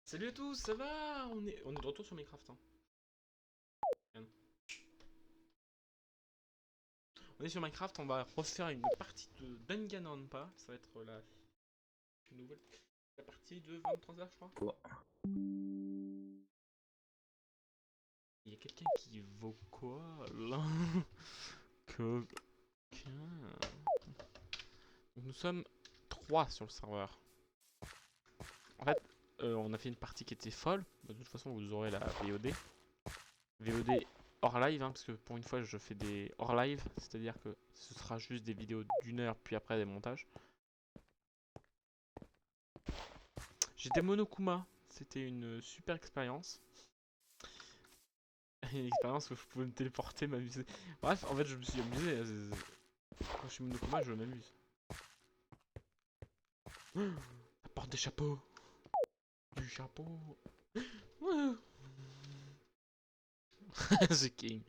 Salut à tous, ça va? On est de retour sur Minecraft. Hein. On est sur Minecraft, on va refaire une partie de Danganronpa. Ça va être la nouvelle. La partie de 23 heures, je crois. Quoi? Il y a quelqu'un qui vaut quoi là? Coquin. Donc nous sommes 3 sur le serveur. En fait, on a fait une partie qui était folle. De toute façon, vous aurez la VOD. VOD hors live, hein, parce que pour une fois, je fais des hors live. C'est-à-dire que ce sera juste des vidéos d'1 heure, puis après des montages. J'étais Monokuma. C'était une super expérience. Une expérience où je pouvais me téléporter, m'amuser. Bref, en fait, je me suis amusé. Quand je suis Monokuma, je m'amuse. Ça porte des chapeaux. Du chapeau. The King.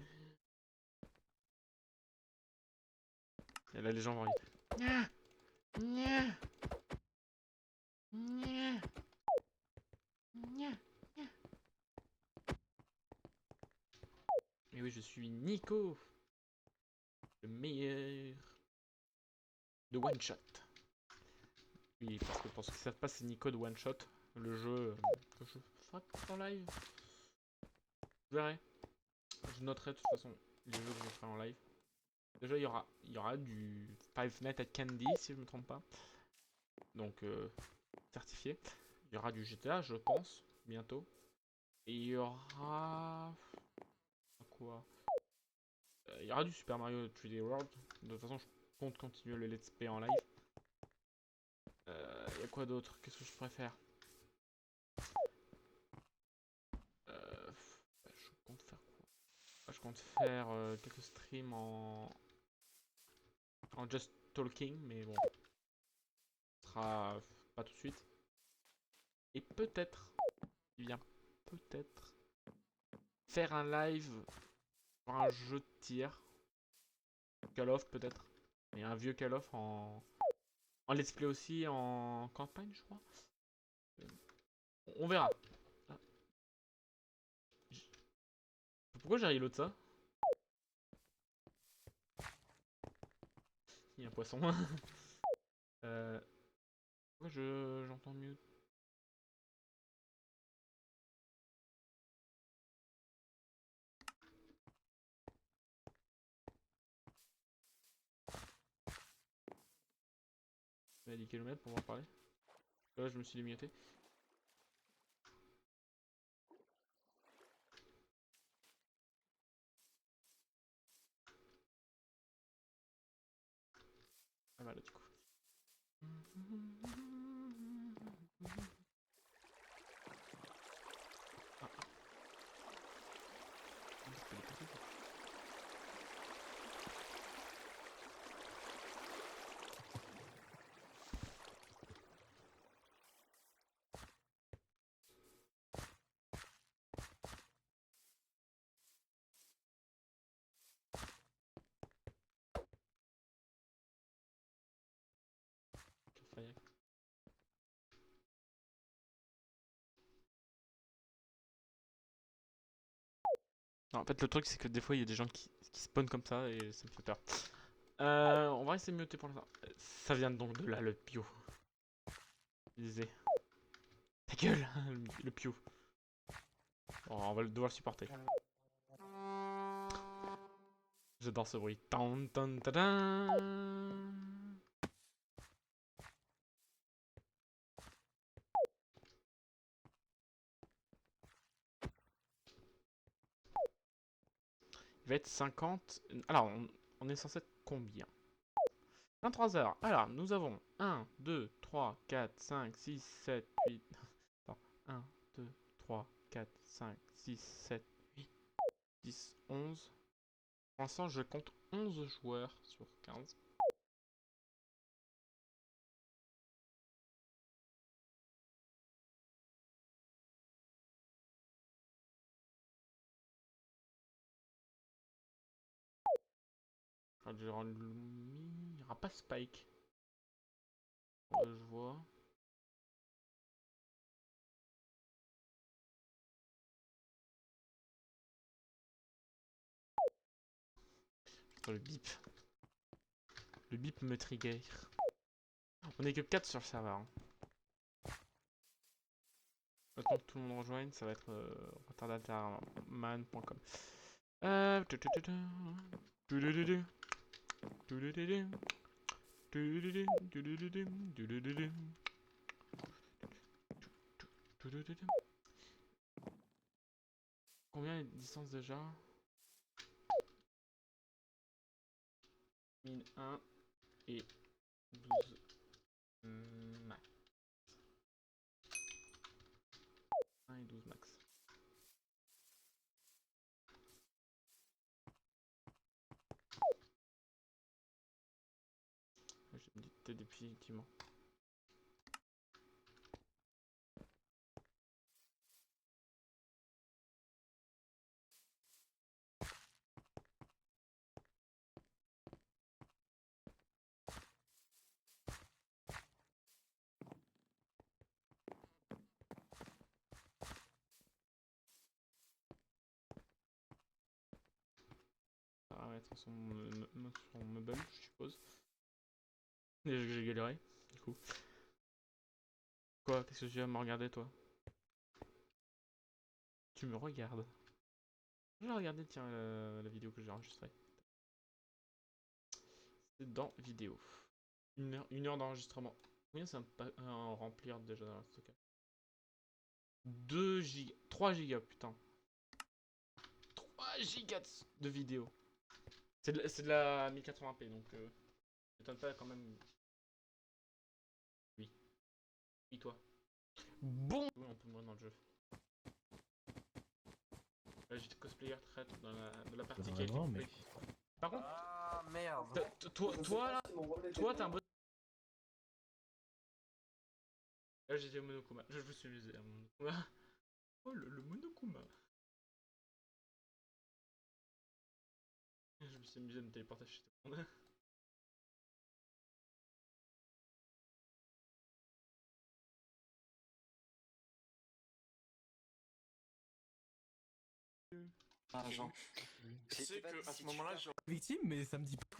Et là, les gens vont dire Nya, nya, nya, nya. Et oui, je suis Nico, le meilleur de One Shot. Oui, parce que pour ceux qui ne savent pas, c'est Nico de One Shot, le jeu que je ferai en live. Je verrai. Je noterai de toute façon les jeux que je ferai en live. Déjà, il y aura du Five Nights at Candy, si je ne me trompe pas. Donc, certifié. Il y aura du GTA, je pense, bientôt. Et il y aura... Quoi? Il y aura du Super Mario 3D World. De toute façon, je compte continuer le let's play en live. Il y a quoi d'autre? Qu'est-ce que je préfère? Je compte faire quoi? Je compte faire quelques streams en just talking, mais bon, ce sera pas tout de suite. Et peut-être, eh bien, peut-être faire un live sur un jeu de tir. Call of peut-être. Et un vieux Call of en let's play aussi, en campagne, je crois. On verra. Ah, pourquoi j'ai reload ça? Il y a un poisson. Pourquoi j'entends mieux? À 10 km pour en parler. Là, je me suis limité. Ah bah là, du coup. Ah, non, en fait, le truc, c'est que des fois, il y a des gens qui spawnent comme ça et ça me fait peur. On va essayer de muter pour l'instant. Ça vient donc de là, le pio. Il disait. Ta gueule, le pio. Bon, on va devoir le supporter. J'adore ce bruit. Tan, tan, tadam. Il va être 50. Alors, on est censé être combien? 23 heures. Alors, nous avons 1, 2, 3, 4, 5, 6, 7, 8. Attends. 1, 2, 3, 4, 5, 6, 7, 8, 10, 11. Pour l'instant, je compte 11 joueurs sur 15. Il n'y aura pas Spike. Ouais, je vois. Oh, le bip. Le bip me trigger. On est que 4 sur le serveur. Hein. Maintenant que tout le monde rejoigne, ça va être retardatairman.com. Combien est de distance déjà? Mine 1 et 12 max. 1 et 12 max. Je me dis peut-être définitivement. Ça va mettre son mobile, je suppose. Déjà que j'ai galéré, du coup. Quoi? Qu'est-ce que tu vas me regarder, toi? Tu me regardes. Je vais regarder, tiens, la vidéo que j'ai enregistrée. C'est dans vidéo. Une heure d'enregistrement. Combien c'est un remplir déjà dans le stockage? 2 gigas. 3 gigas, putain. 3 gigas de vidéo. C'est de la 1080p, donc m'étonne pas quand même. Oui. Oui, toi. Bon. Oui, on peut mourir dans le jeu. Là, j'ai cosplayer traite dans la partie qui a été coupée. Par contre, ah merde. Toi là, toi t'as un bon. Là j'étais au Monokuma. Je me suis amusé à Monokuma. Oh le Monokuma. Je me suis amusé à me téléporter chez tout le monde. Jean. Je sais qu'à ce moment-là, j'ai victime, mais ça me dit pas.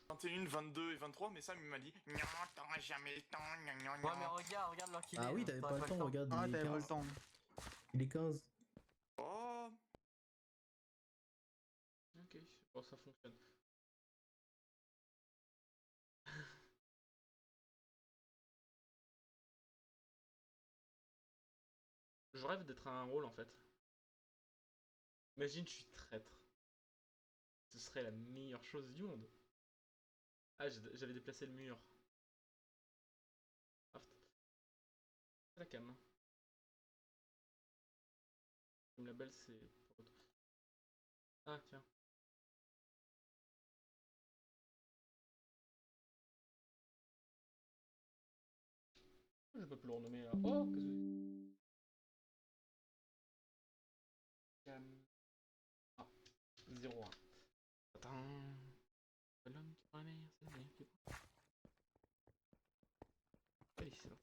21, 22 et 23, mais Sam il m'a dit non, t'auras jamais le temps, non. Ouais, mais regarde l'heure qu'il est. Ah oui, t'avais pas le temps, regarde. Ah, Il est t'avais pas 15. le temps. Il est 15. Oh, Ok, bon ça fonctionne. Je rêve d'être à un rôle en fait. Imagine je suis traître. Ce serait la meilleure chose du monde. Ah j'avais déplacé le mur. Ah, la cam. Comme la belle c'est... Ah tiens. Je peux plus le renommer là. Oh qu'est-ce que c'est? Cam... Ah, 0-1. Attends... L'homme qui prend la mer, c'est la mer qui prend... Allez, c'est bon.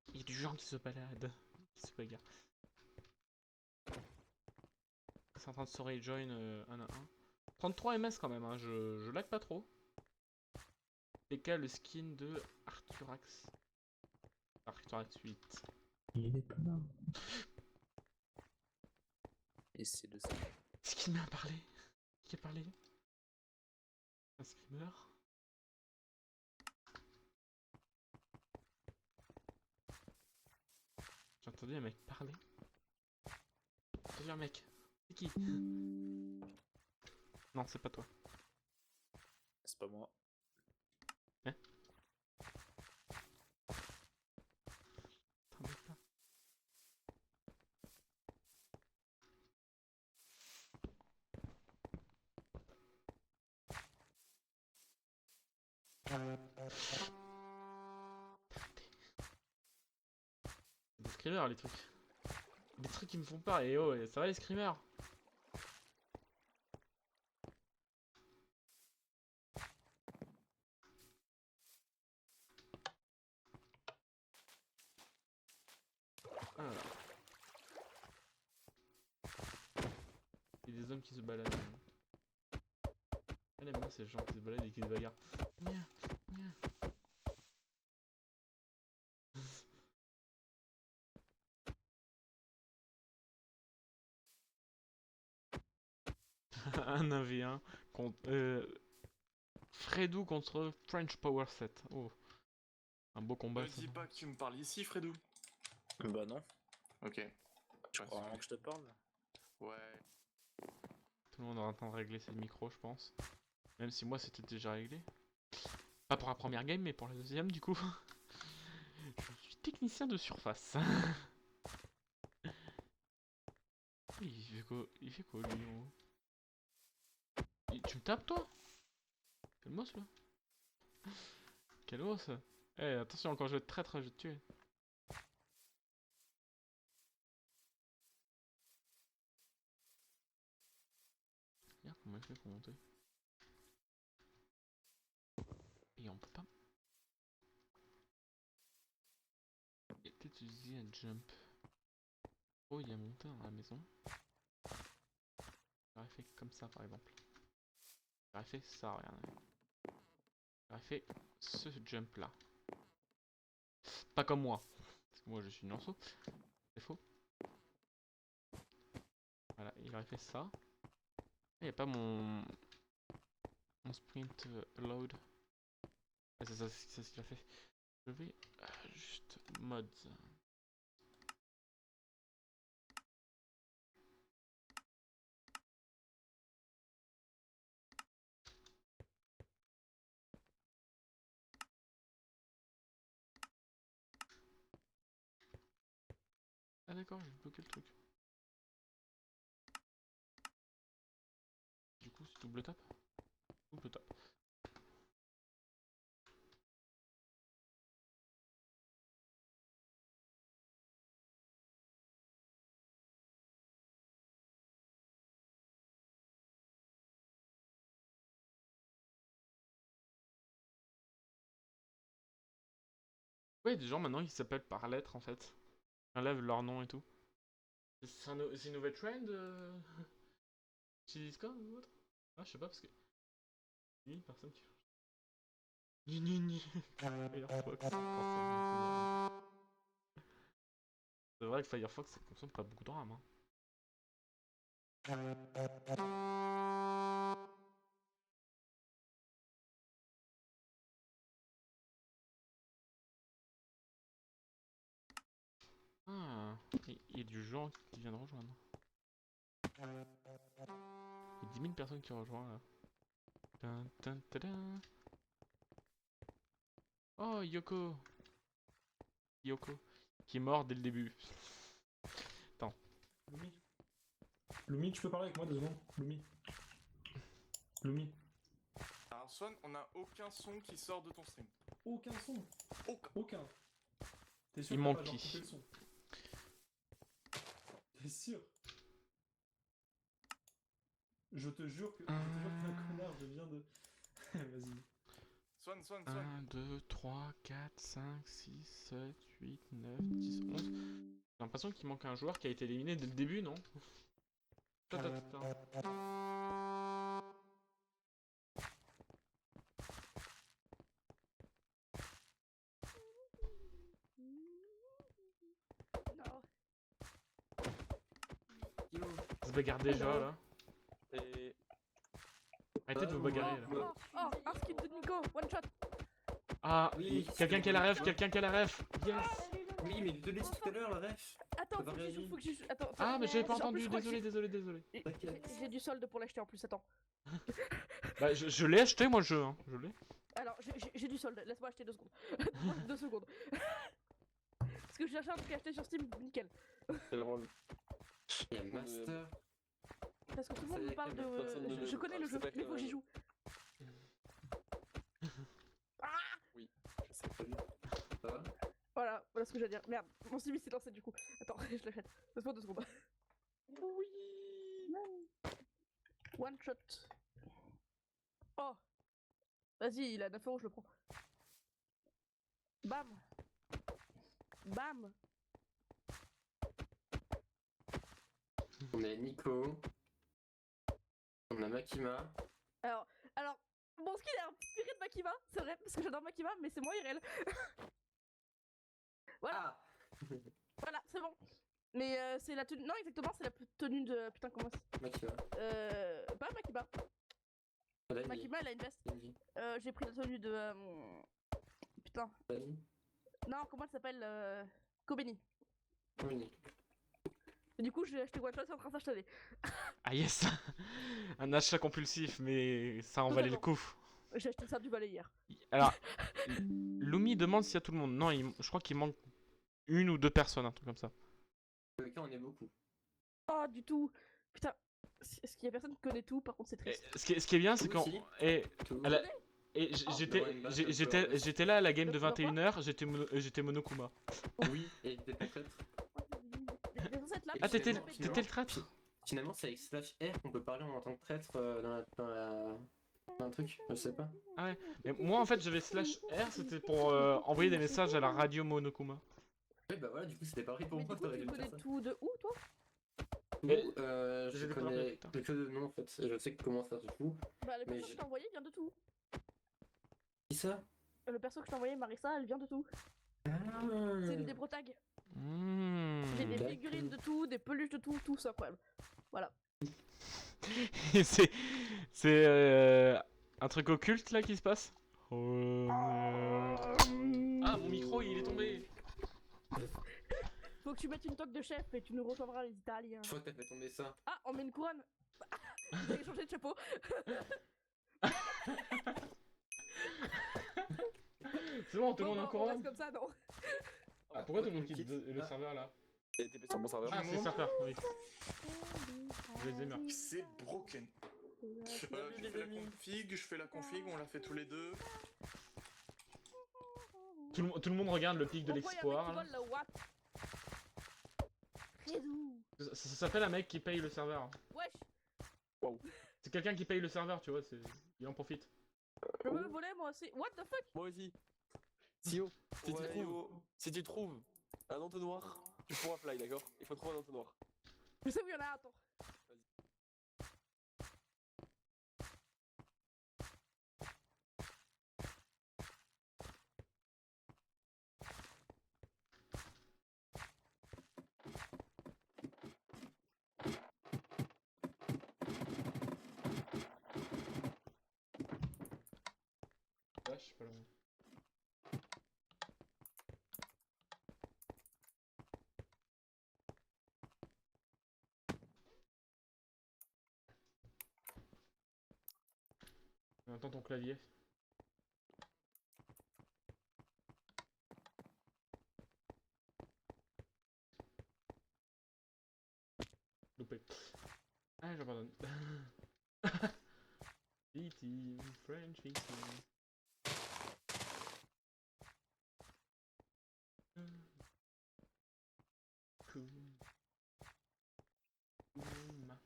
Il y a du genre qui se balade. Qui se bagarre. C'est en train de se rejoin 1 à 1. 33 ms quand même, hein. Je lag pas trop. PK le skin de Arthurax. Arthurax 8. Il est pas là. Et c'est le Est-ce qu'il m'a parlé? Qui a parlé? Un screamer? J'ai entendu un mec parler. J'ai entendu un mec. C'est qui? Non, c'est pas toi. C'est pas moi. Hein? T'embête pas. Des screamers les trucs. Des trucs qui me font peur. Et oh, ça va les screamers? Alors. hommes qui se baladent. Elle aime bien ces gens qui se baladent et qui se bagarrent. Nya, nya. Un 1v1 contre Fredou contre French Power Set. Oh, un beau combat. Me Ça. dis pas que tu me parles ici, Fredou. Bah non. Ok. Tu crois vraiment que je te parle? Ouais. Tout le monde est en train de régler ses micros, je pense. Même si moi c'était déjà réglé. Pas pour la première game, mais pour la deuxième, du coup. Je suis technicien de surface. Il fait quoi lui en haut? Tu me tapes toi? Quel moss là? Quel os? Eh attention, quand je vais te traître, je vais te tuer. Regarde comment il fait pour monter. Et on peut pas. Il a peut-être utilisé un jump. Oh, il a monté dans la maison. J'aurais fait comme ça par exemple. J'aurais fait ça, regardez. J'aurais fait ce jump là. Pas comme moi. Parce que moi je suis lanceau. C'est faux. Voilà, il aurait fait ça. Il n'y a pas mon sprint load. Ah, c'est ça, c'est ce qu'il a fait. Je vais juste mods. Ah d'accord, j'ai bloqué le truc. Du coup, c'est double tap. Double tap. Ouais, des gens maintenant ils s'appellent par lettres en fait. Ils enlèvent leur nom et tout. C'est une nouvelle trend chez Discord ou autre? Ah, je sais pas parce que. Il y a une personne qui. Ni. Firefox. C'est vrai que Firefox ça consomme pas beaucoup de RAM. Hein. Ah, il y a du genre qui vient de rejoindre. Il y a 10 000 personnes qui rejoignent là. Dun, dun, dun, dun. Oh, Yoko. Yoko. Qui est mort dès le début. Attends. Lumi. Lumi, tu peux parler avec moi 2 secondes? Lumi. Lumi. Alors, Swan, on a aucun son qui sort de ton stream. Aucun son. Aucun. Aucun. T'es sûr Il que manque t'as pas, genre, qui? coupé le son? T'es sûr? Je te jure que t'es un connard, je viens de... Vas-y. Swan. 1, 2, 3, 4, 5, 6, 7, 8, 9, 10, 11. J'ai l'impression qu'il manque un joueur qui a été éliminé dès le début, non? Non. On se bagarre déjà là. Arrêtez de vous bagarrer là. Oh, un skin de Nico, one shot. Ah, Oui, quelqu'un qui a la ref, quelqu'un qui a la ref. Yes. Oui, mais je l'ai dit tout à l'heure, la ref. Attends, Ça va faut que j'y joue, réagir. faut que j'y joue. Attends, Ah, mais j'avais pas en plus, entendu, je crois que désolé. j'ai du solde pour l'acheter en plus, attends. Bah, je l'ai acheté moi le jeu, hein. Je l'ai. Alors, j'ai du solde, laisse-moi acheter 2 secondes. 2 secondes. Parce que je cherchais un truc à acheter sur Steam, nickel. C'est drôle. Il y a Master. Parce que tout le monde Ça y me est, parle personne ne de. le Je joue. connais le Je jeu, sais pas mais faut que j'y joue. Je sais pas lui. Ça va? Voilà ce que j'ai à dire. Merde, mon Steam il s'est lancé du coup. Attends, je l'achète. Laisse-moi 2 secondes. Oui. One shot. Oh. Vas-y, il a 9 euros, je le prends. Bam. Bam. On a Nico. On a Makima. Alors, mon skin est inspiré de Makima, c'est vrai, parce que j'adore Makima, mais c'est moi Irel. Voilà, Ah voilà, c'est bon. Mais c'est la tenue. Non, exactement, c'est la tenue de. Putain, comment c'est. Makima. Pas Makima. Dani. Makima, elle a une veste. Dani. J'ai pris la tenue de. Putain. Dani. Non, comment elle s'appelle Kobeni. Oui. Et du coup, j'ai acheté One Shot, c'est en train de s'acheter. Ah yes. Un achat compulsif, mais ça en valait le coup. J'ai acheté ça du balai hier. Alors, Lumi demande s'il y a tout le monde. Non, je crois qu'il manque une ou deux personnes, un truc comme ça. Avec on est beaucoup. Oh, du tout. Putain, est-ce qu'il y a personne qui connaît tout? Par contre, c'est Et triste. ce qui est bien, c'est Tout quand. aussi. Et Tout. j'étais là à la game de Donc, tu vois 21h, j'étais Monokuma. Oui, et t'es pas traître. T'es censé être là, Ah, puis t'étais tu fais le traître? Finalement, c'est avec slash R qu'on peut parler en tant que traître dans un truc, je sais pas. Mais moi, en fait, j'avais slash R, c'était pour envoyer des messages à la radio Monokuma. Oui, bah voilà, du coup, c'était pareil pour Mais moi, du coup, t'aurais tu dû me connais faire ça. tout de où, toi? Ou, j'ai je découvert connais plus tard. que de nom en fait, je sais comment faire du coup. Bah, le Mais perso que je t'ai envoyé vient de tout. Qui ça? Le perso que je t'ai envoyé, Marissa, elle vient de tout. C'est une des protags. J'ai des D'accord. figurines de tout, des peluches de tout, tout ça, incroyable. Voilà. C'est un truc occulte là qui se passe. Ah, mon micro il est tombé. Faut que tu mettes une toque de chef et tu nous rejoindras les Italiens. Je crois que t'as fait tomber ça. Ah, on met une couronne. J'ai changé de chapeau. C'est bon, tout le Bon, monde est en on courant. reste comme ça, non? Ah, pourquoi tout le monde quitte le serveur là? T'es sur mon serveur. Ah, c'est le serveur, oui. Je les aime. C'est broken. Tu fais la config, je fais la config, on l'a fait tous les deux. Tout le monde regarde le pic de Pourquoi l'exploit. y'a un mec qui là. vole le what? Réseau. Ça s'appelle un mec qui paye le serveur. Wesh. C'est quelqu'un qui paye le serveur, tu vois, il en profite. Je veux le voler, moi aussi. What the fuck? Moi aussi. Sio, si tu trouves un entonnoir, tu pourras fly, d'accord? Il faut trouver un entonnoir. Je sais où il y en a, attends. Là, je suis pas loin. On entend ton clavier. Loupé. Ah, j'abandonne. E.T. French E.T. Cool. Kuma.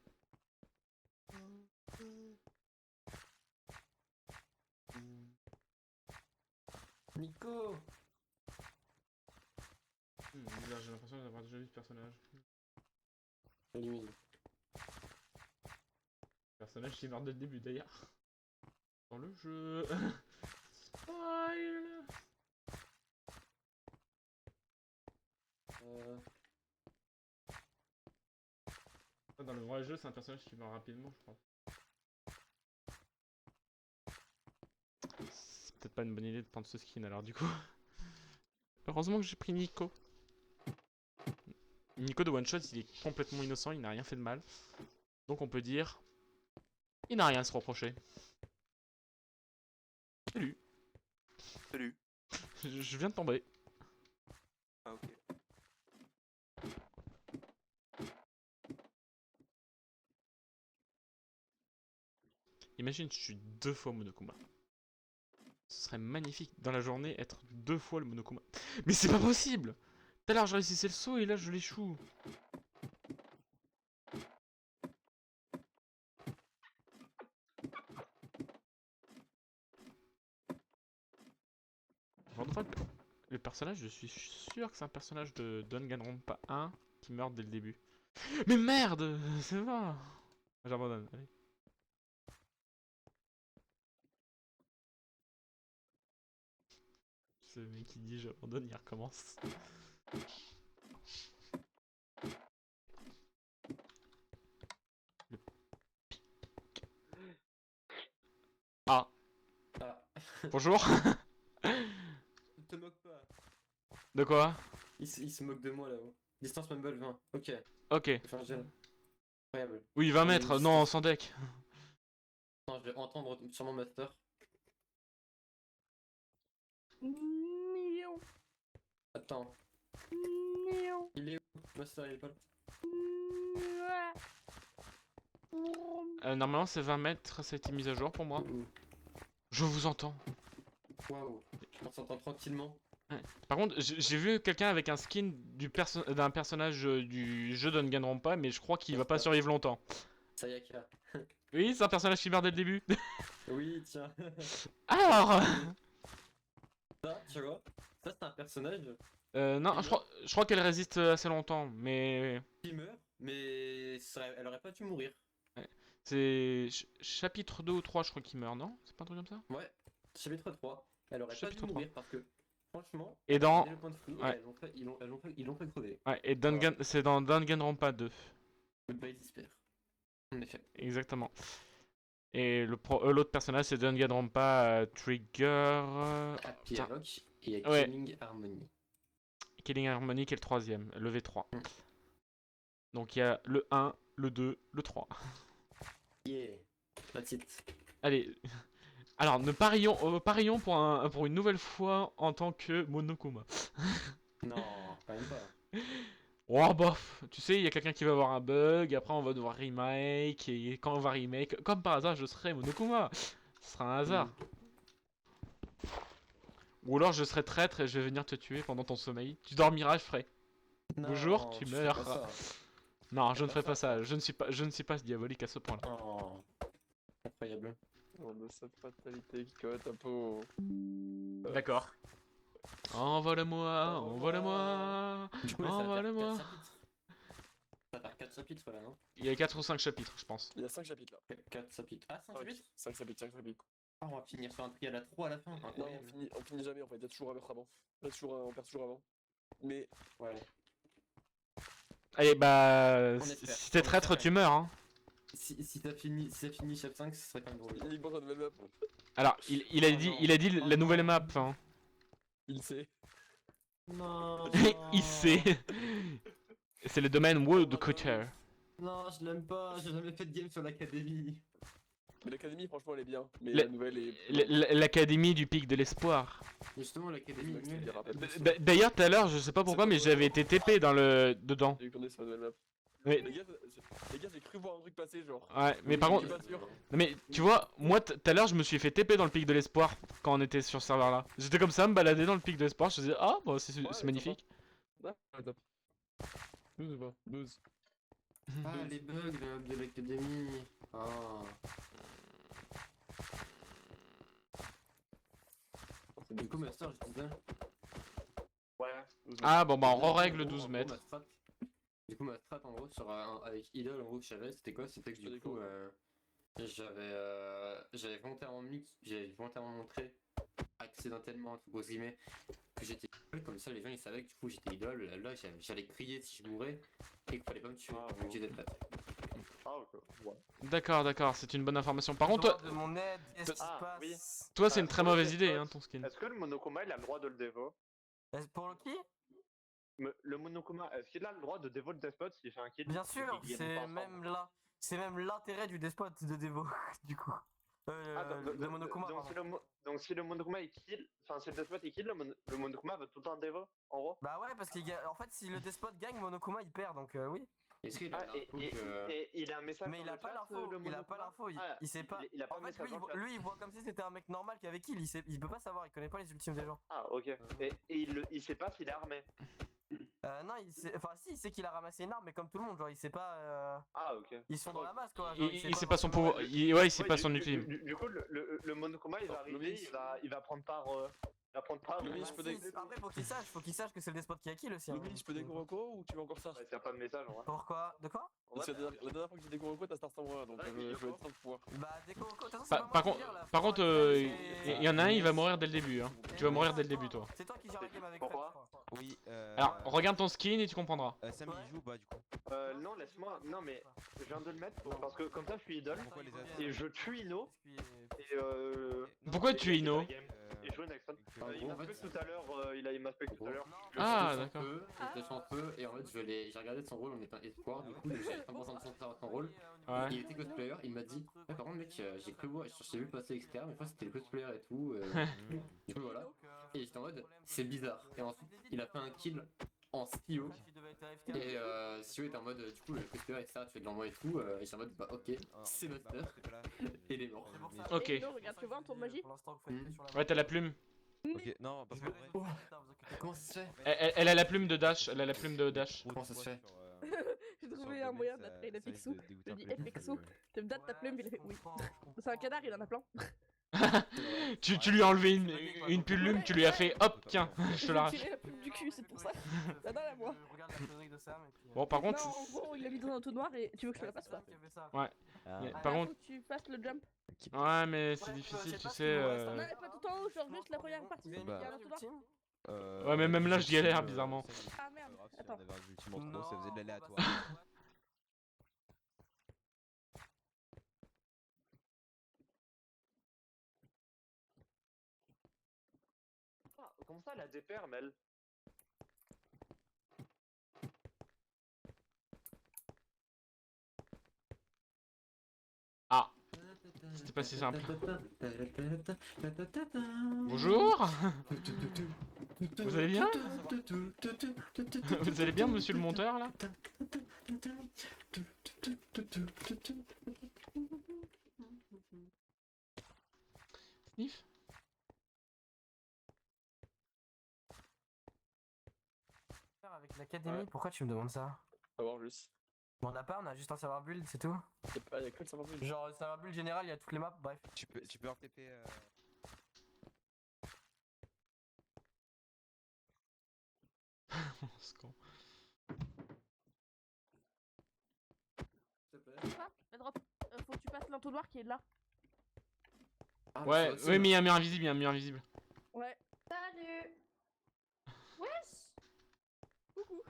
Nico! Bizarre, j'ai l'impression d'avoir déjà vu ce personnage. Limite. Personnage qui meurt dès le début d'ailleurs. Dans le jeu. Spoil. Dans le vrai jeu, c'est un personnage qui meurt rapidement, je crois. C'est peut-être pas une bonne idée de prendre ce skin alors du coup. Heureusement que j'ai pris Nico. Nico de One Shot, il est complètement innocent, il n'a rien fait de mal. Donc on peut dire... Il n'a rien à se reprocher. Salut. Salut. Je viens de tomber. Ah, ok. Imagine, je suis 2 fois Monokuma. Ce serait magnifique dans la journée être 2 fois le Monokuma. Mais c'est pas possible! Tout à l'heure je réussissais le saut et là je l'échoue. Le personnage, je suis sûr que c'est un personnage de Danganronpa 1 qui meurt dès le début. Mais merde! C'est vrai! J'abandonne, allez. Ce mec qui dit j'abandonne, il recommence. Le pic. Ah, Ah, bonjour. ne te moque pas. De quoi? Il se moque de moi là-haut. Distance Mumble 20. Ok. Ok. Enfin, j'ai... Incroyable. Oui, 20 On a mètres, une non, distance. sans deck. Attends, je vais entendre sur mon master. Miaou. Attends. Miaou. Il est où? Master, il est pas là. Normalement, c'est 20 mètres, ça a été mis à jour pour moi. Ouh. Je vous entends. Waouh. On s'entend tranquillement. Par contre, j'ai vu quelqu'un avec un skin d'un personnage du jeu Danganronpa, mais je crois qu'il va pas survivre longtemps. Sayaka. Oui, c'est un personnage qui meurt dès le début. Oui, tiens. Alors Ça, tu vois, ça c'est un personnage non, je crois qu'elle résiste assez longtemps, mais... qui meurt, mais elle aurait pas dû mourir. C'est chapitre 2 ou 3, je crois qu'il meurt, non? C'est pas un truc comme ça? Ouais, chapitre 3. Elle aurait Chapitre pas dû 3. mourir parce que, franchement, Et dans... dès le point de vue, Ouais. ils l'ont fait crever. Ouais, et c'est dans Danganronpa 2. Goodbye Despair. En effet. Exactement. Et l'autre personnage, c'est Danganronpa Trigger... Happy putain. Havoc et Ouais. Killing Harmony. Killing Harmony qui est le troisième, le V3. Mm. Donc il y a le 1, le 2, le 3. Yeah, that's it. Allez, alors parions pour une nouvelle fois en tant que Monokuma. Non, quand même pas. Oh bof, tu sais, il y a quelqu'un qui va avoir un bug, après on va devoir remake, et quand on va remake, comme par hasard je serai Monokuma. Ce sera un hasard. Ou alors je serai traître et je vais venir te tuer pendant ton sommeil. Tu dormiras, je ferai. Bonjour, Non, tu fais meurs. pas ça. Non, je ne pas ferai pas ça. ça. Je ne suis pas diabolique à ce point-là. Oh, incroyable. On a sa fatalité qui cote un peu. D'accord. Envole-moi, envole-moi. Du coup, là, ça va faire Envole-moi. 4 chapitres. Ça va faire 4 chapitres, voilà, non? Il y a 4 ou 5 chapitres, je pense. Il y a 5 chapitres là. 4 chapitres. Ah, 5 chapitres? 5 chapitres, 5 chapitres. Ah, on va finir sur un trial à 3 à la fin. Non, Incroyable. on finit jamais en fait, il y a toujours un meurtre avant. On perd toujours avant. Mais Ouais. Allez, bah... On Si espère. si t'es On traître, espère. tu meurs, hein. Si t'as fini chap 5, ce serait quand même drôle. il est pour sa nouvelle map. Alors, il a dit Oh la non. nouvelle map, hein. Il sait. Non. Il sait. C'est le domaine Wood Cutter. Non, je l'aime pas, j'ai jamais fait de game sur l'académie. Mais l'académie, franchement, elle est bien. Mais La- la nouvelle est. L'académie du pic de l'espoir. Justement, l'académie est nulle. D'ailleurs, tout à l'heure, je sais pas pourquoi, mais j'avais été TP dedans. J'ai eu qu'on est sur la nouvelle map. Mais, Les gars, j'ai cru voir un truc passer, genre. ouais, mais par Oui, contre, Je suis pas sûr. non, mais tu vois, moi tout à l'heure, je me suis fait TP dans le pic de l'espoir quand on était sur ce serveur là. J'étais comme ça, me balader dans le pic de l'espoir, je me disais, ah, bah, c'est magnifique. Ouais, top. 12 ou pas 12. Ah, les bugs de l'académie. Ah. Du coup, Master, je disais. Ouais. Ah, bon, bah, on En règle gros, 12 en gros, mètres. Du coup, ma strat, en gros, avec Idol, en gros, que j'avais, c'était quoi? C'était que du coup, j'avais volontairement montré accidentellement, entre gros guillemets, que j'étais idole, comme ça les gens ils savaient que du coup j'étais idole, là j'allais crier si je mourais et qu'il fallait pas me tuer, donc j'étais prête. Ah, ok. Ouais. D'accord, c'est une bonne information. Par contre, de mon aide, qu'est-ce qui se Ah, passe oui. toi, c'est une très pour le mauvaise idée, despot, hein, ton skin. Est-ce que le Monokuma il a le droit de le dévo? Pour le qui? Le Monokuma, est-ce qu'il a le droit de dévo le despot s'il fait un kill? Bien sûr, Et qu'il gagne c'est pas ensemble? même là. C'est même l'intérêt du despot de Devo, du coup. Ah, Le Monokuma, donc, pardon. si le Monokuma il kill, enfin si le despot il kill, le Monokuma va tout le temps dévo, en gros? Bah ouais, parce qu'en fait, si le despot gagne, Monokuma il perd, donc oui. Est-ce qu'il a Ah, un coup que... et il a un message Mais dans il a le pas chat, l'info, le il a Monokuma? pas l'info, Ah, il sait pas. Il a pas En de fait, message dans le chat. lui, il voit comme si c'était un mec normal qui avait kill, il peut pas savoir, il connaît pas les ultimes des gens. Ah, ok. Et il sait pas s'il est armé. Non, il sait qu'il a ramassé une arme, mais comme tout le monde, genre, il sait pas. Ah, ok. Ils sont dans la masse, quoi. Genre, Il sait pas son pouvoir. Ouais, il sait pas son ultime. Du coup, le Monokuma il va Alors, arriver, il va prendre part Apprendre pas. Louis, je peux dé- Après, faut qu'il sache que c'est le despote qui a kill aussi. hein. Louis, je peux découvrir quoi ou tu veux encore ça? T'as pas de message en vrai. Pourquoi? De quoi? Parce que la dernière fois que j'ai découvert quoi, t'as Star Star moi, donc je vais être sans pouvoir. Bah, déco, de toute façon, c'est pas moi Par qui contre, gère, là. par contre, il y en a un, il va mourir dès le début. Hein. Tu vas mourir dès le début, toi. C'est toi qui gère la game avec Pourquoi? Fred, je crois. Oui, Alors, regarde ton skin et tu comprendras. Sam Ouais. il joue ou pas du coup? Non, laisse-moi. Non, mais je viens de le mettre parce que comme ça, je suis idole. Pourquoi les Attends, as- Et je tue Ino. Et Pourquoi tu es Ino? Et je joue Nexon. En Il gros, m'a en fait, fait tout à l'heure. Il m'a fait tout à l'heure. Ah, d'accord. J'étais chanceux et en fait j'ai regardé son rôle en étant espoir, du coup j'ai 100% de chance d'avoir son rôle. Ouais. Il était cosplayer, il m'a dit par contre mec j'ai cru voir, je t'ai vu passer etc mais fois c'était le cosplayer et tout. Du coup voilà. Et j'étais en mode c'est bizarre. Et ensuite il a fait un kill en Sio. Et Sio était en mode du coup le cosplayer etc tu fais de l'envoi et tout. Et j'étais en mode bah ok c'est Master. Et il est mort. Ok. Et non, regarde, tu vois un tour de magie. Ouais, t'as la plume. Ok, non, parce que Comment ça se fait? Elle a la plume de Dash. Elle a la plume de Dash. Comment ça se fait? J'ai trouvé un moyen d'appeler la Pixou. Je lui ai dit, eh Pixou, tu me donnes ta plume? Il a fait oui. C'est un canard, il en a plein. Tu lui as enlevé une plume, tu lui as fait hop, tiens, je te J'ai l'arrache. tiré la plume du cul, c'est pour ça. Ça donne à moi. Bon, par contre, Non, en gros, il l'a mis dans un trou noir et tu veux que je te la fasse quoi? mais Ah, par contre, faut que tu fasses le jump. ouais, mais c'est difficile, tu sais. Non, mais pas tout en haut, genre juste la première partie. Il y a un trou noir. Ouais, mais même là, je galère, bizarrement. Ah merde, attends. On avait un ultime en trop, ça faisait de l'aléatoire. Comment ça, la DPR, Mel? Ah, c'était pas si simple. Bonjour. Vous allez bien? Vous allez bien, monsieur le monteur, là? Sniff? Avec l'académie, pourquoi tu me demandes ça? On va voir juste. On en a pas, on a juste un serveur build, c'est tout. Y'a que le savoir plus. Genre, le serveur build général, il y a toutes les maps, bref. Tu peux RTP. C'est con. La drop. Faut que tu passes l'entonnoir qui est là. Ouais, oui, mais il y a un mur invisible, il y a un mur invisible. Ouais. Salut. Wesh. Coucou.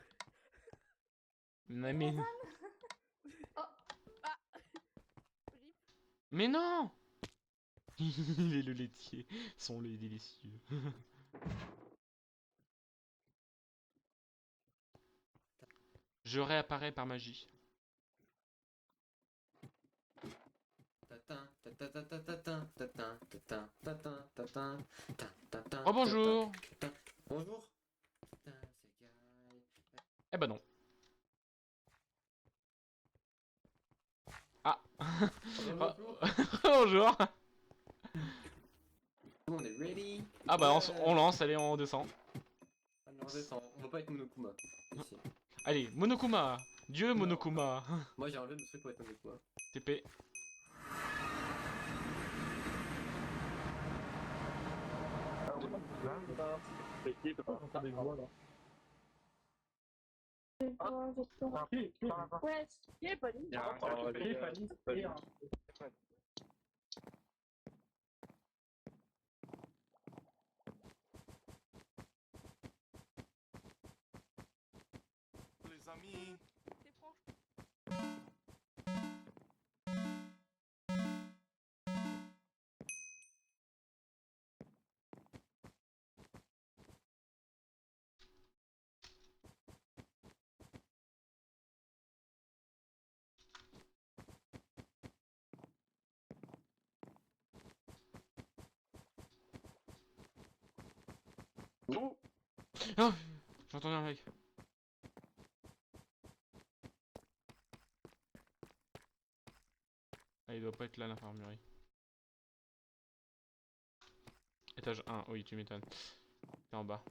Mais, Oh. mais non. Il est le laitier, son lait délicieux. Je réapparais par magie. Oh bonjour. Bonjour. Eh ben non. Ah. Bonjour. On est ready. Ah bah on lance, allez on descend. Alors, on descend. On va pas être Monokuma. Ici. Allez, Monokuma. Dieu Monokuma. Moi j'ai enlevé le truc pour être Monokuma. TP. Ouais. Il est pas libre. Les amis. C'est franche. Oh, j'ai entendu un mec. Ah, il doit pas être là l'infirmerie. Étage 1, oui, tu m'étonnes. C'est en bas.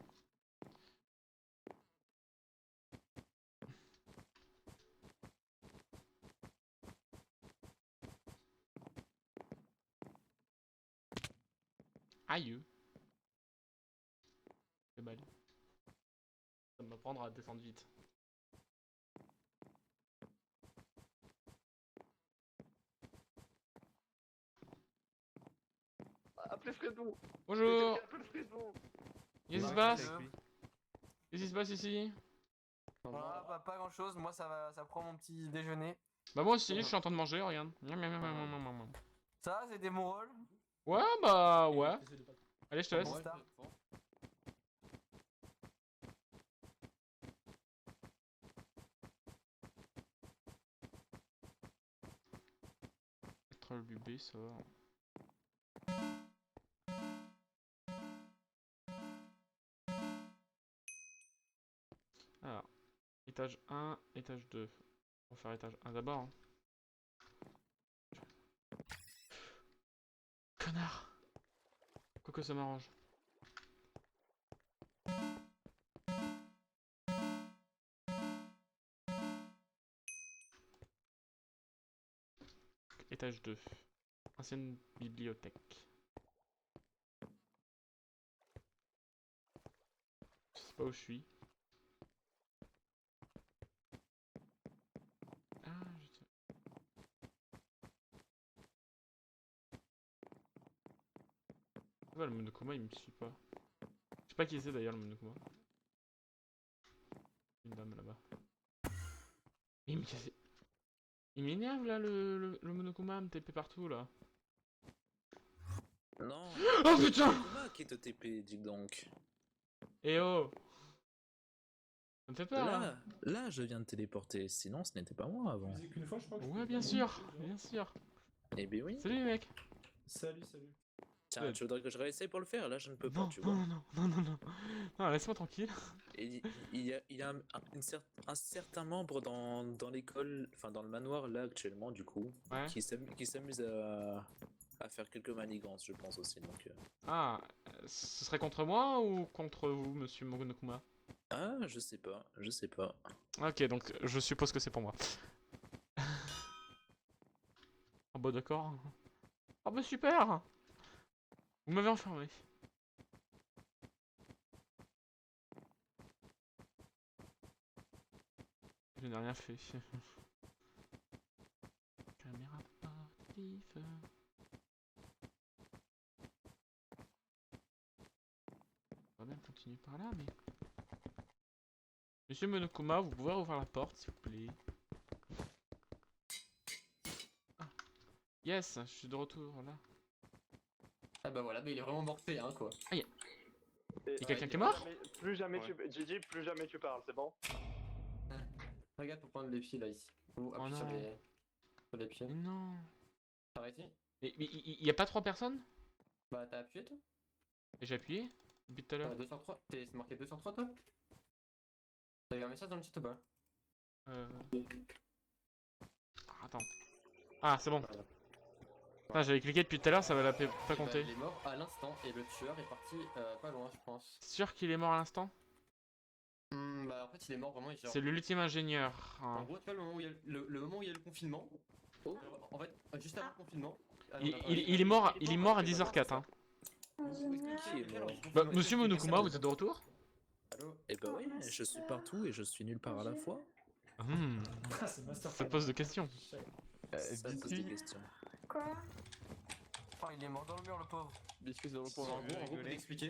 Aïe. Ça va m'apprendre à descendre vite. Appelez Fredon. Bonjour. Appelez Fredon. Qu'est-ce qui se passe? Qu'est-ce qui se passe ici? Voilà, bah, pas grand chose, moi ça prend mon petit déjeuner. Bah moi aussi, je suis en train de manger, regarde. Miam, miam, miam, miam, miam, miam, miam. Ça, c'était mon rôle. Ouais, bah ouais. Allez, je te laisse. Bon, star. Contrôle BB, ça va. Alors, étage 1, étage 2. On va faire étage 1 d'abord. Hein. Connard! Quoique ça m'arrange. Étage 2. Ancienne bibliothèque. Je sais pas où je suis. Ah, je... Ouais, le Monokuma il me suit pas. Je sais pas qui c'est d'ailleurs le Monokuma. Une dame là-bas. Il me casse... Il m'énerve là le Monokuma, me TP partout là. Non. Oh putain! Comment qui te TP, dis donc? Eh oh! Ça me fait peur là. Là, je viens de téléporter, sinon ce n'était pas moi avant. Qu'une fois, je crois que Ouais, bien sûr, bien sûr. Eh bien oui. Salut les mecs. Salut. Tiens, tu voudrais que je réessaye pour le faire? Là, je ne peux pas, Non, tu vois. Non, laisse-moi tranquille. Et il y a un certain membre dans l'école, enfin dans le manoir là actuellement, du coup, Ouais. qui s'amuse à faire quelques manigances, je pense aussi. Donc, Ah, ce serait contre moi ou contre vous, monsieur Monokuma? Ah, je sais pas. Ok, donc je suppose que c'est pour moi. Ah bah d'accord. Ah bah super! Vous m'avez enfermé. Je n'ai rien fait. Caméra portative. On va bien continuer par là, mais... Monsieur Monokuma, vous pouvez ouvrir la porte, s'il vous plaît. Ah. Yes, je suis de retour, là. Ah bah voilà, mais il est vraiment morté, hein, quoi. Ah, y'a quelqu'un qui est mort? Plus jamais Gigi, plus jamais tu parles, c'est bon? Regarde pour prendre les pieds, là, ici. Ou appuie sur non. sur les pieds. Mais non. T'as arrêté? Mais il y a pas 3 personnes? Bah t'as appuyé, toi? Et j'ai appuyé depuis tout à l'heure. 2 sur 3. C'est marqué 2 sur 3, toi? T'as eu un message dans le chat ou pas? Attends. Ah, c'est bon. Putain, j'avais cliqué depuis tout à l'heure, ça va pas compter. Il est mort à l'instant et le tueur est parti pas loin, je pense. Sûr qu'il est mort à l'instant? Bah en fait, il est mort vraiment. C'est l'ultime ingénieur. En gros, tu vois, le moment où il y a le confinement. En fait, juste avant le confinement. Il est mort à 10h04. Hein. Bah, monsieur Monokuma, vous êtes de retour? Allô? Eh bah oui, je suis partout et je suis nulle part à la fois. Ça pose de questions. Ça pose des questions. Quoi? Oh, il est mort dans le mur, le pauvre. Biscuit dans le pot. En gros, pour t'expliquer.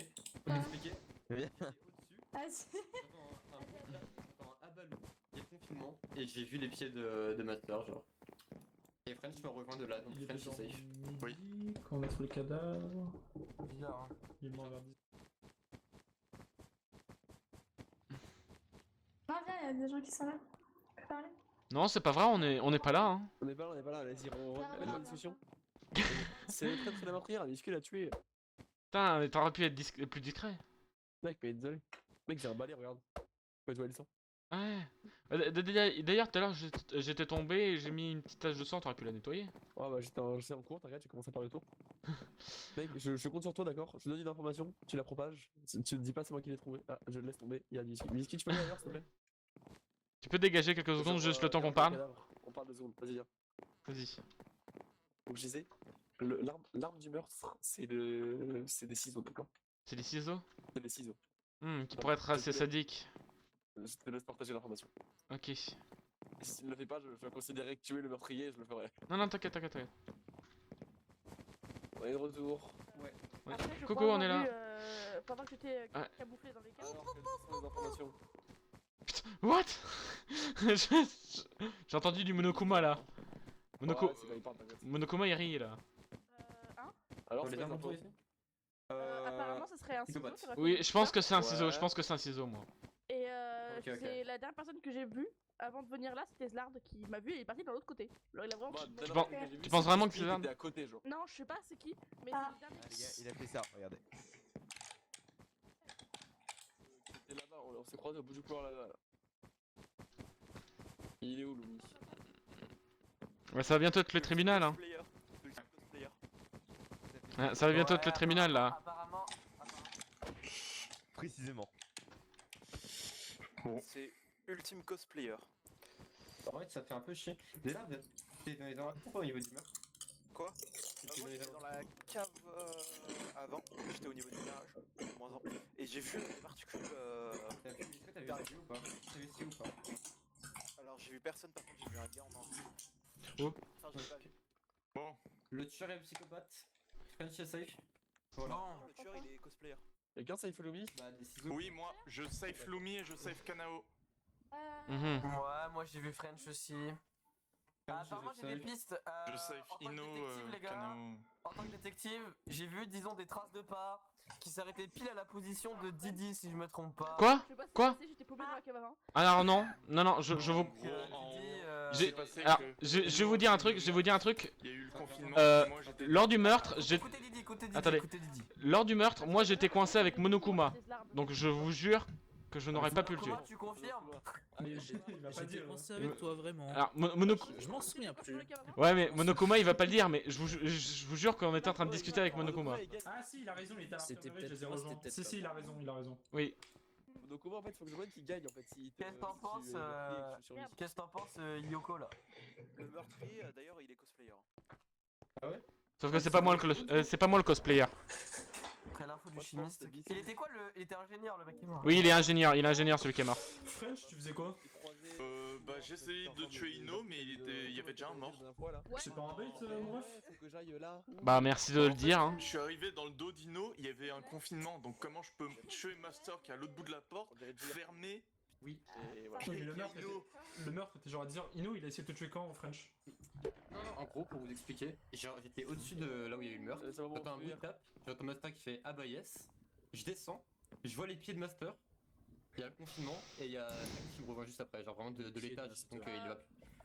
Ah, si. Dans un abalou, il y a le confinement et j'ai vu les pieds de ma soeur, genre. Et French me rejoint de là, donc French est safe. Oui. Quand on a trouvé le cadavre. Bizarre, hein. Il est mort vers 10. Ah, viens, il y a des gens qui sont là. Tu peux parler? Non, c'est pas vrai, on est pas là. Hein. On est pas là, vas-y, on la discussion. C'est très la meurtrière, Biscuit l'a tué. Putain, mais t'aurais pu être plus discret. Mec, mais désolé. Mec, j'ai un balai, regarde. Ouais, tu vois le sang. Ouais. D'ailleurs, tout à l'heure, j'étais tombé et j'ai mis une petite tache de sang, t'aurais pu la nettoyer. Ouais, bah j'étais en cours, t'inquiète, j'ai commencé par le tour. Mec, je compte sur toi, d'accord? Je te donne une information, tu la propages. Tu te dis pas c'est moi qui l'ai trouvé. Ah, je le laisse tomber, il y a Biscuit. Biscuit, tu peux aller ailleurs, s'il te plaît? Tu peux dégager quelques secondes, juste le temps qu'on parle? On parle 2 secondes, vas-y, viens. Vas-y. Donc je disais, l'arme du meurtre, c'est des ciseaux, d'accord? C'est des ciseaux? C'est des ciseaux. Qui pourraient être assez sadiques. Je te laisse partager l'information. Ok. Et s'il ne le fait pas, je vais considérer que tu es le meurtrier et je le ferai. Non, non, t'inquiète, t'inquiète. On est de retour. Ouais. Après, je Coucou, crois on est avoir là. vu, pendant que j'étais Ouais. camouflé dans les caves. Alors, quelles sont les informations? What? J'ai entendu du Monokuma là. Ouais, c'est quand il parle, t'inquiète. Monokuma il rit là. Hein Alors, les c'est infos infos ici Apparemment, ce serait un ciseau. Psychopathe. qui aurait fait Oui, le je pense meurtre. que c'est un ciseau, Ouais. je pense que c'est un ciseau moi. Et Ok, ok. c'est la dernière personne que j'ai vue avant de venir là, c'était Zlard qui m'a vu et il est parti dans l'autre côté. Alors il a vraiment. Bah, filmé. dès Tu lors penses- que j'ai vu, tu penses vraiment que c'est c'est qui ça était à côté, genre. Non, je sais pas c'est qui, mais Ah. c'est le dernier. Ah, les gars, il a fait ça, regardez. C'était là-bas, on s'est croisés au bout du couloir là-bas. Là. Il est où, Louis? Ouais, ça va bientôt être le tribunal hein. Ouais, ça va bientôt être le tribunal là. Apparemment. Précisément. C'est Ultime Cosplayer. En fait, ça fait un peu chier. Déjà, t'es dans les infos au niveau du meurtre. Quoi T'es Moi j'étais dans la cave avant, j'étais au niveau du garage, moins en. Et j'ai vu les particules. T'as vu ici ou pas? T'as vu ici ou pas? Alors j'ai vu personne, par contre j'ai vu un gars en entier. Oh. Enfin, j'en ai pas vu. Bon, Le tueur est le psychopathe. French est safe. Voilà. Bon. Le tueur il est cosplayer. Quelqu'un safe Louis? Bah, des ciseaux. oui, moi, je save Lumi et je save Kanao. Mhm. Ouais, moi j'ai vu French aussi. Apparemment j'ai des pistes. Je save en tant que Ino, détective, les gars, Kanao. en tant que détective, j'ai vu, disons, des traces de pas qui s'arrêtaient pile à la position de Didi, si je me trompe pas. Quoi? Je sais pas ce qui Quoi? s'est passé, j'étais paumé dans la cave avant. Alors non, non, je vous... Donc, Gros, en Didi, haut, J'ai- c'est passé alors, que- je vais vous dire un truc, Il y a eu le confinement, Euh, et moi j'étais... Lors du meurtre, j'ai... Écoutez Didi, écoutez Didi, Attendez. écoutez Didi. Lors du meurtre, moi j'étais coincé avec Monokuma. Donc je vous jure que je n'aurais pas pu le tuer. Comment tu confirmes? Mais il va pas J'étais dire. coincé avec toi, vraiment. Alors, Monokuma... Je m'en souviens plus. Ouais mais Monokuma il va pas le dire, mais je vous jure qu'on était en train de discuter avec Monokuma. Ah si, il a raison, il était à C'était l'infirmerie, je les ai peut-être moi, rejoints. c'était Si, peut-être si, il a pas raison, il a raison. Oui. Donc, comment en fait, faut que je vois qui gagne en fait. Si Qu'est-ce que t'en penses, Qu'est-ce que t'en penses, Yoko là? Le meurtrier d'ailleurs il est cosplayer. Sauf que c'est pas moi le cosplayer. Après l'info du chimiste. Il était quoi le. Il était ingénieur le mec qui est mort. Oui il est ingénieur celui qui est mort. French, tu faisais quoi? Bah j'ai essayé de tuer Ino, mais il y avait déjà un mort. C'est pas un bait, mon ref? Faut que j'aille là. Bah merci de le dire hein. Je suis arrivé dans le dos d'Ino, il y avait un confinement, donc comment je peux tuer Master qui est à l'autre bout de la porte, fermé? Oui. Et voilà. Oui, mais le meurtre était genre à dire Ino, il a essayé de te tuer quand en French? En gros, pour vous expliquer, j'étais au-dessus de là où il y a eu le meurtre. Ça va J'entends un m'enfuir. bruit de tape, j'entends Master qui fait ah bah yes. Je descends, je vois les pieds de Master. Il y a le confinement et il y a Taki qui me rejoint juste après, genre vraiment de l'étage. Donc il va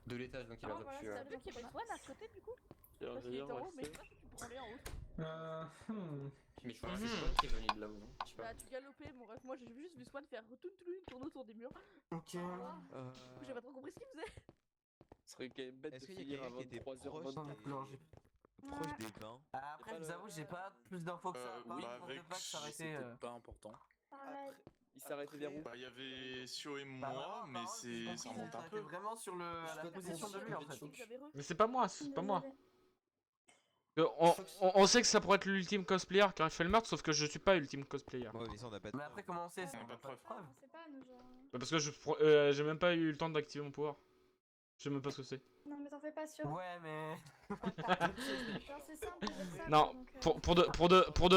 de l'étage, donc il va Ah, voilà, plus. ça veut dire qu'il y avait Swan à côté du coup. Parce qu'il était en haut, mais je sais pas si tu pourrais aller en haut. Mais je crois que c'est Swan qui est venu de là-haut, non? Je sais pas. Bah, tu galopais, mon ref. Moi, j'ai juste vu Swan faire tourner autour des murs. Ok. Du coup, j'ai pas trop compris ce qu'il faisait. Ce serait quand même bête de Est-ce qu'il y a finir à quelqu'un qui était 23h20. proche des bains? Après, je vous avoue, j'ai pas plus d'infos que ça. oui, Par contre, avec- de pas que ça aurait été. C'était pas important. Il s'est arrêté vers où? Bah il y avait Sio et Bah, moi, mais ça remonte un peu. vraiment sur la position de lui en fait. Mais c'est pas moi, c'est pas moi. On sait que ça pourrait être l'ultime cosplayer qui aurait fait le meurtre, sauf que je suis pas ultime cosplayer. Ouais, mais ça on a pas de. Mais après, comment on sait? On a pas de preuve. On sait pas, nous, genre. Bah, parce que j'ai même pas eu le temps d'activer mon pouvoir. Je sais même pas ce que c'est. Non, mais t'en fais pas sûr. Ouais, mais. Genre, c'est simple pour ça. Non, donc, pour de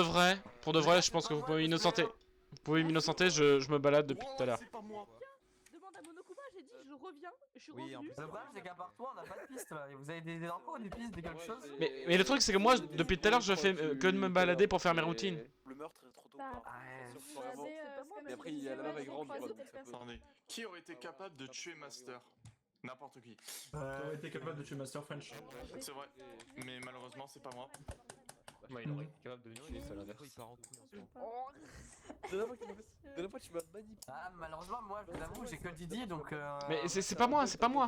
vrai, je pense que vous pouvez m'innocenter. Vous pouvez m'innocenter, je me balade depuis tout à l'heure. C'est pas moi. Demande à Monokuma, j'ai dit je reviens, je suis Oui, en revenu. plus, Le problème, c'est qu'à part toi, on n'a pas de piste là. Vous avez des infos, des pistes, des quelque chose? Mais le truc c'est que moi, depuis tout à l'heure, je fais que de me balader pour faire mes routines. Le meurtre est trop tôt. Bah, Mais après, il y a la même grande, quoi, donc ça peut- Attendez, qui aurait été capable de tuer Master? N'importe qui. T'aurais été capable de tuer Master French. C'est vrai, mais malheureusement c'est pas moi. Ouais, il aurait été capable de tuer seul Pourquoi il part en couille en ce moment? Oh. La dernière fois, tu m'as manipulé. Ah, malheureusement, moi, je vous avoue, j'ai que Didi donc. Mais c'est pas moi, c'est pas moi.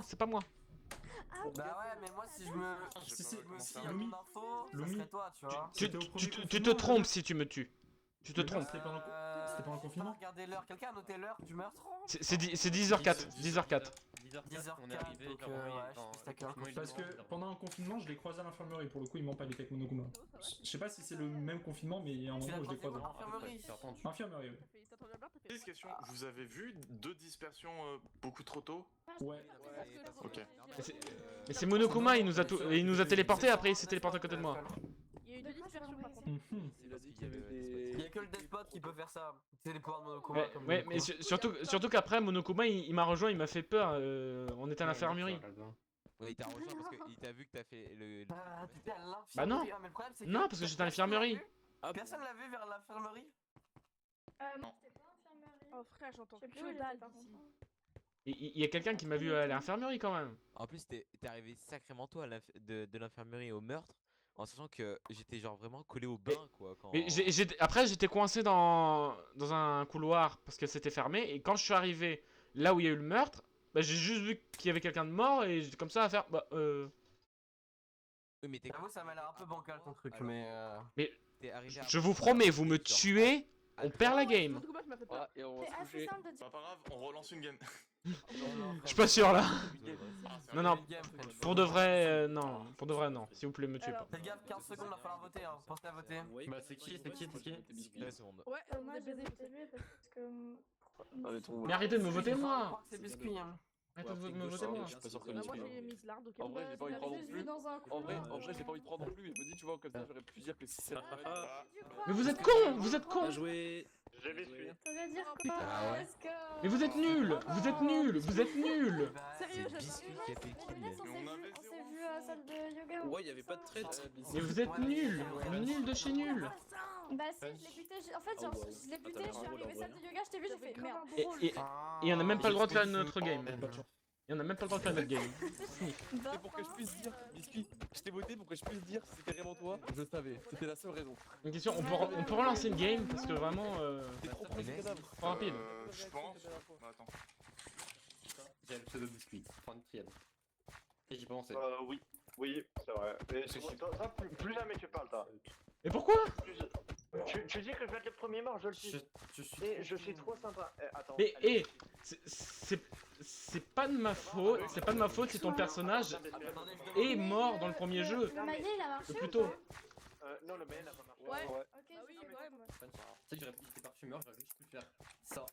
Bah ouais, mais moi, si je me. Si, Si je me si, fie à Lumi. mon info, ça Lumi. serait toi, tu vois. Tu C'était au premier te confinement, trompes si tu me tues. Tu te Mais non, trompes. c'était pendant- C'était pendant le confinement. Regardez l'heure, quelqu'un a noté l'heure du meurtre? C'est 10h04. 10h04. 10h04, on est arrivé. donc genre, ouais, oui, je dans- suis d'accord. Parce que pendant un confinement, je l'ai croisé à l'infirmerie. Pour le coup, il ment pas, il était avec Monokuma. Je sais pas si c'est le même confinement, mais il y a un Tu moment l'as où je l'ai croisé croisé. où, l'infirmerie? C'est entendu. Infirmerie, oui. T'as entendu la barre, t'as fait. Petite question, vous avez vu 2 dispersions beaucoup trop tôt? Ouais. Ok. Mais c'est Monokuma, il nous a téléporté, après il s'est téléporté à côté de moi. Il y a eu 2 dispersions par contre. Il a dit qu'il y avait des. Il y a que le despot qui peut faire ça. C'est les pouvoirs de Monokuma. Ouais, comme ouais, Monokuma. mais surtout qu'après Monokuma il m'a rejoint, il m'a fait peur. On était à l'infirmerie. Ouais, il t'a rejoint parce qu'il t'a vu que t'as fait le. Ah, t'étais à l'infirmerie. Bah non. Ah, mais le problème, c'est que Non, parce que j'étais à l'infirmerie. Personne l'a vu vers l'infirmerie? Moi, j'étais pas infirmerie. Oh frère, j'entends Je sais que plus où dalle j'étais, par d'ici. contre. Il y a quelqu'un qui m'a vu à l'infirmerie quand même. En plus, t'es arrivé sacrément tôt de l'infirmerie au meurtre, en sachant que j'étais genre vraiment collé au bain, quoi. Quand... Mais après j'étais coincé dans un couloir parce que c'était fermé, et quand je suis arrivé là où il y a eu le meurtre, bah, j'ai juste vu qu'il y avait quelqu'un de mort et j'étais comme ça à faire Oui, mais t'es. J'avoue, ça m'a l'air un peu bancal ton truc, Alors, mais. T'es arrivé à je vous promets, vous me tuez, on perd la game. Monokuma, tu m'as fait peur. Ah, et on va C'est se assez coucher. simple de dire. Bah, pas grave, on relance une game. Je suis pas sûr là. Ah, Non, non, pour de vrai, non. Pour de vrai, non. S'il vous plaît, me tuez pas. Faites gaffe, 15 secondes, il va falloir voter, hein. Pensez à voter. Oui, Bah, c'est qui? 2 secondes. Ouais, Moi, j'ai j'ai baisé. voté lui parce que. Allez, ton. Mais arrêtez de me voter Je crois moi. que c'est biscuit, hein. Arrêtez de me voter moi. Je suis pas sûr que Bah, moi biscuit. j'ai mis Lard, ok. En vrai, j'ai pas envie de prendre non Juste plus. vu dans un En vrai, couloir. j'ai pas envie de prendre non plus. Mais je me dis, tu vois, comme ça, j'aurais pu dire que si c'est. Mais vous êtes cons, vous êtes Bien cons. joué. Je les suis. Ça veut dire putain. quoi? Ah ouais. Est-ce que. Mais vous êtes nuls, vous êtes nuls, vous êtes nuls. Sérieux, C'est j'attends. Biscuit qui a fait kill. On s'est vu à la salle de yoga. Ouais, y'avait pas de trade. Mais vous êtes nuls, nuls de chez nuls. Bah si, je l'ai buté. En fait, genre, je l'ai buté, je suis arrivé salle de yoga, je t'ai vu, j'ai fait merde. Et on a même pas le droit de faire notre game. Et on a même pas le droit de faire notre game. Bah, Et pour que je puisse dire, Biscuit, je t'ai voté pour que je puisse dire si c'était vraiment toi, je savais. C'était la seule raison. Une question, on peut relancer une game parce que vraiment T'es trop proche du cadavre. trop rapide. Je pense. Bah, attends. J'ai le pseudo biscuit. Prends une triade. Et j'y pensais. Oui, oui, c'est vrai. Mais ça, plus jamais tu parles, toi. Et pourquoi? Tu dis que je vais être le premier mort, je le suis. Je suis trop sympa. Attends. Mais c'est pas de ma faute, c'est pas de ma faute si ton personnage est mort dans le premier jeu. Le maillet, il a marché. Ou plutôt. Non, le mail n'a pas marché. Ouais. Ok, Bah oui, c'est quand même. Tu sais que j'aurais pu j'étais parfumeur, j'aurais juste pu faire ça.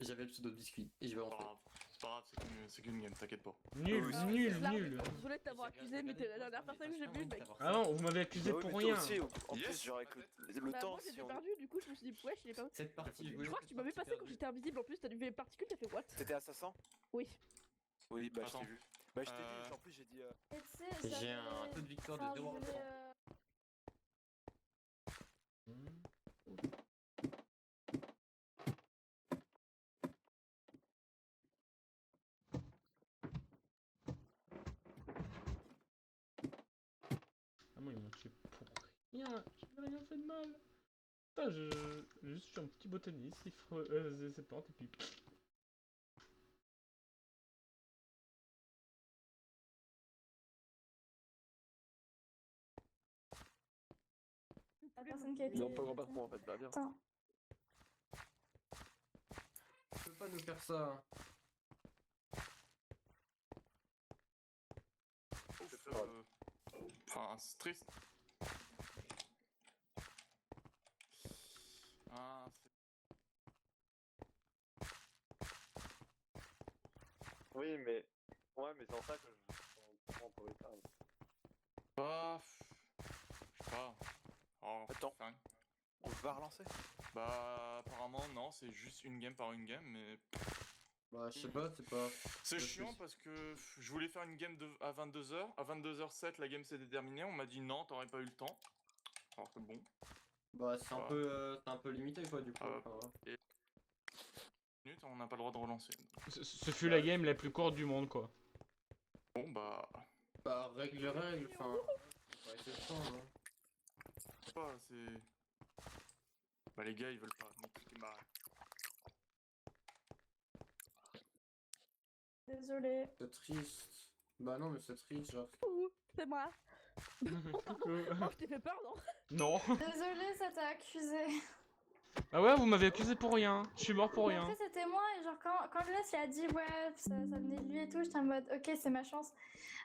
Et j'avais le pseudo de biscuit. Et je vais rentrer. C'est pas grave, c'est qu'une game, t'inquiète pas. Nul, nul, nul. Désolé de t'avoir accusé, mais t'es la dernière personne que j'ai vue, mec. Ah non, vous m'avez accusé pour rien. En plus, genre avec le Bah, temps, moi si j'étais on. perdu, du coup je me suis dit, wesh, il est perdu. Cette partie, Je crois que tu m'as vu passer quand j'étais invisible en plus, t'as vu les particules, t'as fait what? T'étais assassin? Oui. Oui, bah je Attends. t'ai vu. Bah je t'ai vu, en plus j'ai dit. Et tu sais, J'ai j'avais- un taux de victoire enfin, de je 0. voulais, Ah moi ils m'ont tué pour rien, j'ai rien fait de mal. Putain, j'ai juste fait un petit botaniste, il faut ses portes et puis... La personne qui a été. Non, pas grand patron en fait, bah bien. Attends. Tu peux pas nous faire ça. Enfin, c'est triste. Ah, Oui, mais. Ouais, mais c'est en ça que je comprends pour les femmes. bah. Je sais pas. Oh, Attends. enfin, On va relancer? bah, apparemment, non, c'est juste une game par une game, mais. Bah, je sais pas, c'est pas. C'est pas chiant plus. parce que je voulais faire une game à 22h. À 22h07, la game s'était terminée. On m'a dit non, t'aurais pas eu le temps. Alors que bon. Bah, c'est un peu limité quoi, du coup. Enfin, ouais. Minute, on n'a pas le droit de relancer. Ce fut la game la plus courte du monde quoi. Bon, bah. Bah, règle, enfin. Ouais, c'est ça, hein. Je sais pas, c'est. Bah, les gars, ils veulent pas. Donc, bah. Désolé. C'est triste. Bah, non, mais c'est triste, genre. Ouh, c'est moi. Oh, je t'ai fait peur, non? Non. Désolé, ça t'a accusé. Ah ouais, vous m'avez accusé pour rien. Je suis mort pour Mais rien. après, c'était moi, et genre, quand Lounès il a dit, ouais, ça venait de lui et tout, j'étais en mode, ok, c'est ma chance.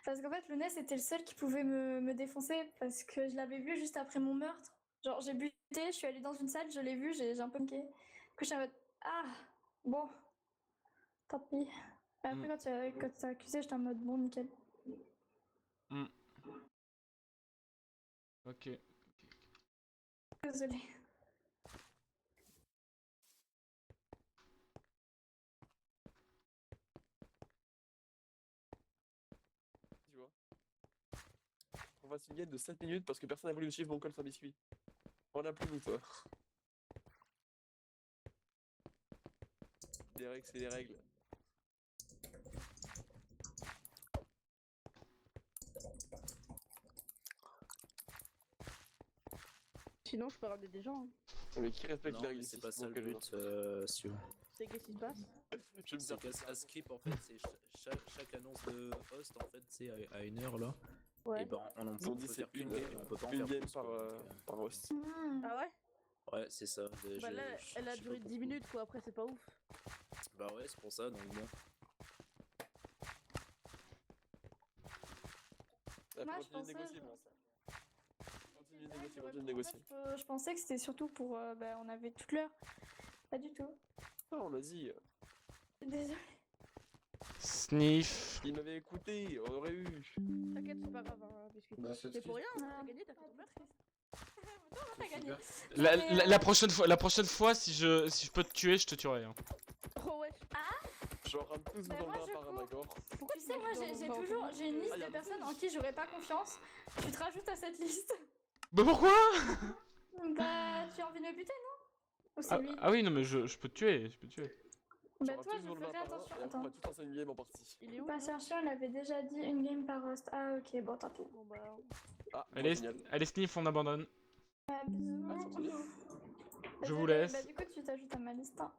Parce qu'en fait, Lounès était le seul qui pouvait me défoncer, parce que je l'avais vu juste après mon meurtre. Genre, j'ai buté, je suis allée dans une salle, je l'ai vu, j'ai un peu niqué. Du coup, j'étais en mode, ah, bon, tant pis. Mais après, quand tu t'as accusé, j'étais en mode, bon, nickel. Ok. Désolée. Tu vois. On fasse une game de 7 minutes parce que personne n'a voulu me suivre mon col sur biscuit. On a plus nous, toi. Les règles, c'est les règles. Sinon, je peux ramener des gens. Hein. Mais qui respecte Non, les règles mais ici, c'est pas ça donc, le but, Stu. C'est qu'est-ce qui se passe? Je me C'est qu'à Skip, en fait, c'est chaque annonce de host, en fait, c'est à 1 heure là. Ouais. Et ben, on Ils ont dit peut c'est faire qu'une une, game, et on peut pas en une faire game plus, par, quoi. par host. Ah ouais? Ouais, c'est ça. Bah là, elle a duré 10 minutes quoi, après c'est pas ouf. Bah ouais, c'est pour ça, donc bon. Moi, je pensais. Continue de négocier, continue de En négocier. fait, je pensais que c'était surtout pour. Bah, on avait toute l'heure. Pas du tout. Ah, on a dit. Désolée. Sniff. Il m'avait écouté, on aurait eu. T'inquiète, c'est pas grave, hein, biscuit. Bah, c'est C'est pour rien, Ah, t'as gagné, t'as fait ton meurtre. T'as gagné. La prochaine fois, si je peux te tuer, je te tuerai. Hein. Oh ouais. Genre, rame tous Bah, dans moi, le je par un cours. d'accord. Tu sais, moi, j'ai une liste de personnes en qui j'aurais pas confiance. Tu te rajoutes à cette liste. Bah pourquoi? Bah, tu as envie de me buter, non? Ou c'est lui? Ah oui, non, mais je peux te tuer, je peux te tuer. Bah, toi, je ferai attention. Et après, on Attends. va tout lancer une game en partie. Il est où? Bah, chercher, on avait déjà dit une game par host. Ah, ok, bon, tant pis. Bon bah. Ah, Allez, Sniff, on abandonne. Bisous. Je vous Désolée, laisse. Bah, du coup, tu t'ajoutes à ma liste. Hein.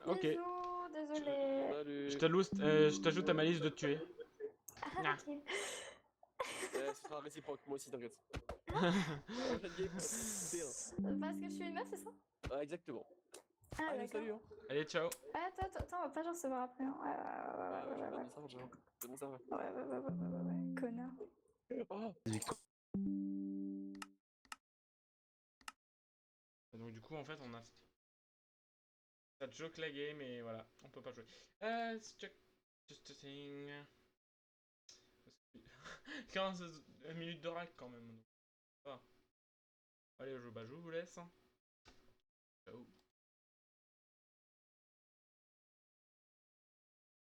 Ok. Bisous, désolé. Salut. Je t'ajoute à ma liste de tuer. Ah, ok. Ce sera réciproque, moi aussi, t'inquiète. Prochaine game, Parce que je suis une meuf, c'est ça? Ah, exactement. Ah, Allez, d'accord. salut. Hein. Allez, ciao. Ah, attends, on va pas genre se voir après. Hein. Ouais, connard. Oh. Donc du coup, en fait, on a... Ça joke la game et voilà, on peut pas jouer. It's just a thing. 15 minutes de rack quand même. Donc, ça va. Allez, je vous laisse. Ciao.